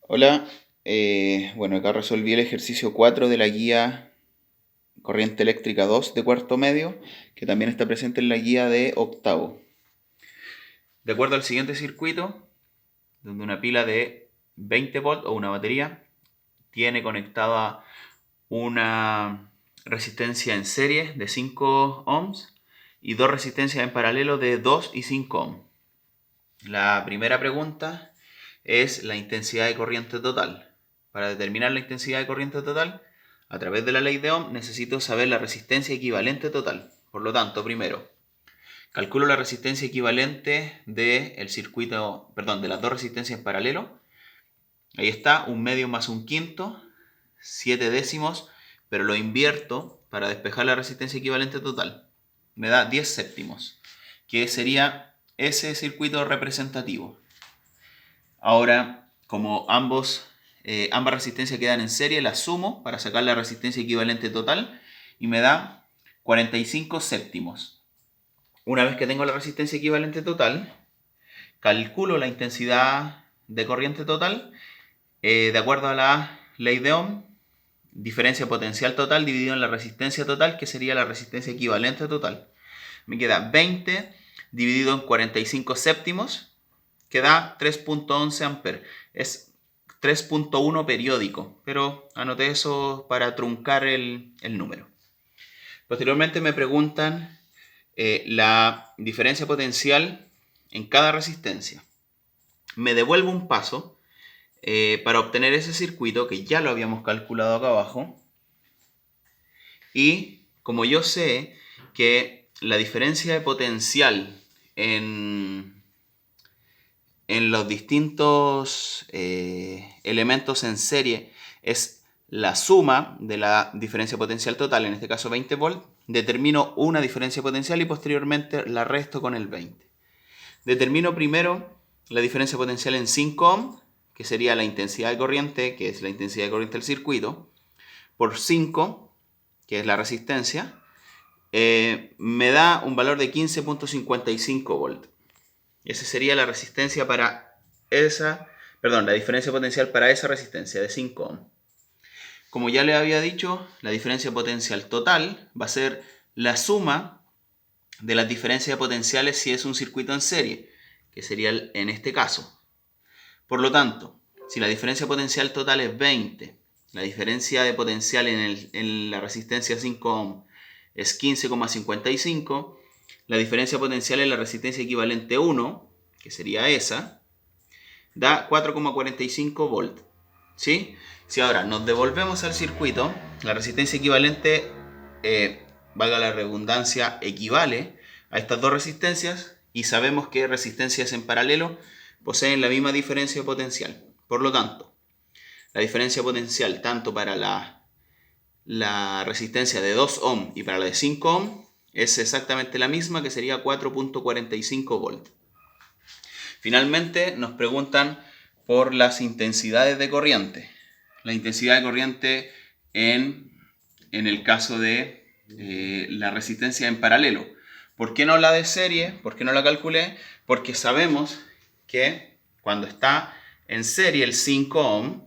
Hola, bueno, acá resolví el ejercicio 4 de la guía Corriente Eléctrica 2 de cuarto medio, que también está presente en la guía de octavo. De acuerdo al siguiente circuito, donde una pila de 20 volt o una batería tiene conectada una resistencia en serie de 5 ohms y dos resistencias en paralelo de 2 y 5 ohms. La primera pregunta es la intensidad de corriente total. Para determinar la intensidad de corriente total, a través de la ley de Ohm, necesito saber la resistencia equivalente total. Por lo tanto, primero, calculo la resistencia equivalente de las dos resistencias en paralelo. Ahí está, 1/2 más 1/5, 7 décimos, pero lo invierto para despejar la resistencia equivalente total. Me da 10 séptimos, que sería ese circuito representativo. Ahora, como ambas resistencias quedan en serie, las sumo para sacar la resistencia equivalente total y me da 45 séptimos. Una vez que tengo la resistencia equivalente total, calculo la intensidad de corriente total de acuerdo a la ley de Ohm, diferencia potencial total dividido en la resistencia total, que sería la resistencia equivalente total. Me queda 20 dividido en 45 séptimos, que da 3.11 amperes. Es 3.1 periódico, pero anoté eso para truncar el número. Posteriormente me preguntan la diferencia potencial en cada resistencia. Me devuelvo un paso para obtener ese circuito que ya lo habíamos calculado acá abajo. Y como yo sé que la diferencia de potencial en los distintos elementos en serie es la suma de la diferencia potencial total, en este caso 20 volt, determino una diferencia potencial y posteriormente la resto con el 20. Determino primero la diferencia potencial en 5 ohm, que sería la intensidad de corriente, que es la intensidad de corriente del circuito, por 5, que es la resistencia, me da un valor de 15.55 volt. Esa sería la resistencia para la diferencia potencial para esa resistencia de 5 ohm. Como ya le había dicho, la diferencia potencial total va a ser la suma de las diferencias de potenciales si es un circuito en serie, que sería en este caso. Por lo tanto, si la diferencia potencial total es 20, la diferencia de potencial en la resistencia 5 ohm es 15,55, la diferencia potencial en la resistencia equivalente 1, que sería esa, da 4,45 volt. ¿Sí? Si ahora nos devolvemos al circuito, la resistencia equivalente, valga la redundancia, equivale a estas dos resistencias y sabemos que resistencias en paralelo poseen la misma diferencia potencial. Por lo tanto, la diferencia potencial tanto para la resistencia de 2 ohm y para la de 5 ohm es exactamente la misma, que sería 4.45 volt. Finalmente nos preguntan por las intensidades de corriente. La intensidad de corriente en el caso de la resistencia en paralelo. ¿Por qué no la de serie? ¿Por qué no la calculé? Porque sabemos que cuando está en serie el 5 ohm,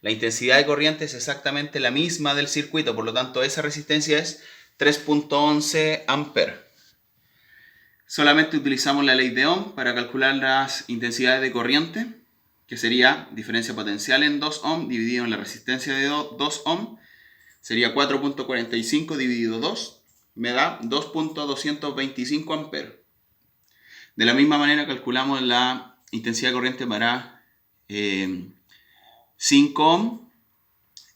la intensidad de corriente es exactamente la misma del circuito, por lo tanto esa resistencia es 3.11 amperes. Solamente utilizamos la ley de Ohm para calcular las intensidades de corriente, que sería diferencia potencial en 2 ohm dividido en la resistencia de 2 ohm, sería 4.45 dividido 2, me da 2.225 amperes. De la misma manera calculamos la intensidad de corriente para 5 ohm,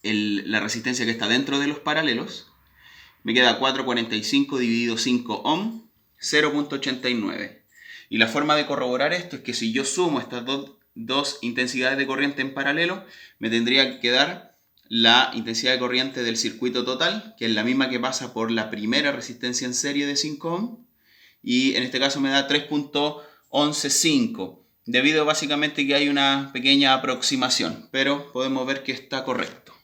la resistencia que está dentro de los paralelos, me queda 4.45 dividido 5 ohm, 0.89. Y la forma de corroborar esto es que si yo sumo estas dos intensidades de corriente en paralelo, me tendría que dar la intensidad de corriente del circuito total, que es la misma que pasa por la primera resistencia en serie de 5 ohm, y en este caso me da 3.115, debido básicamente que hay una pequeña aproximación, pero podemos ver que está correcto.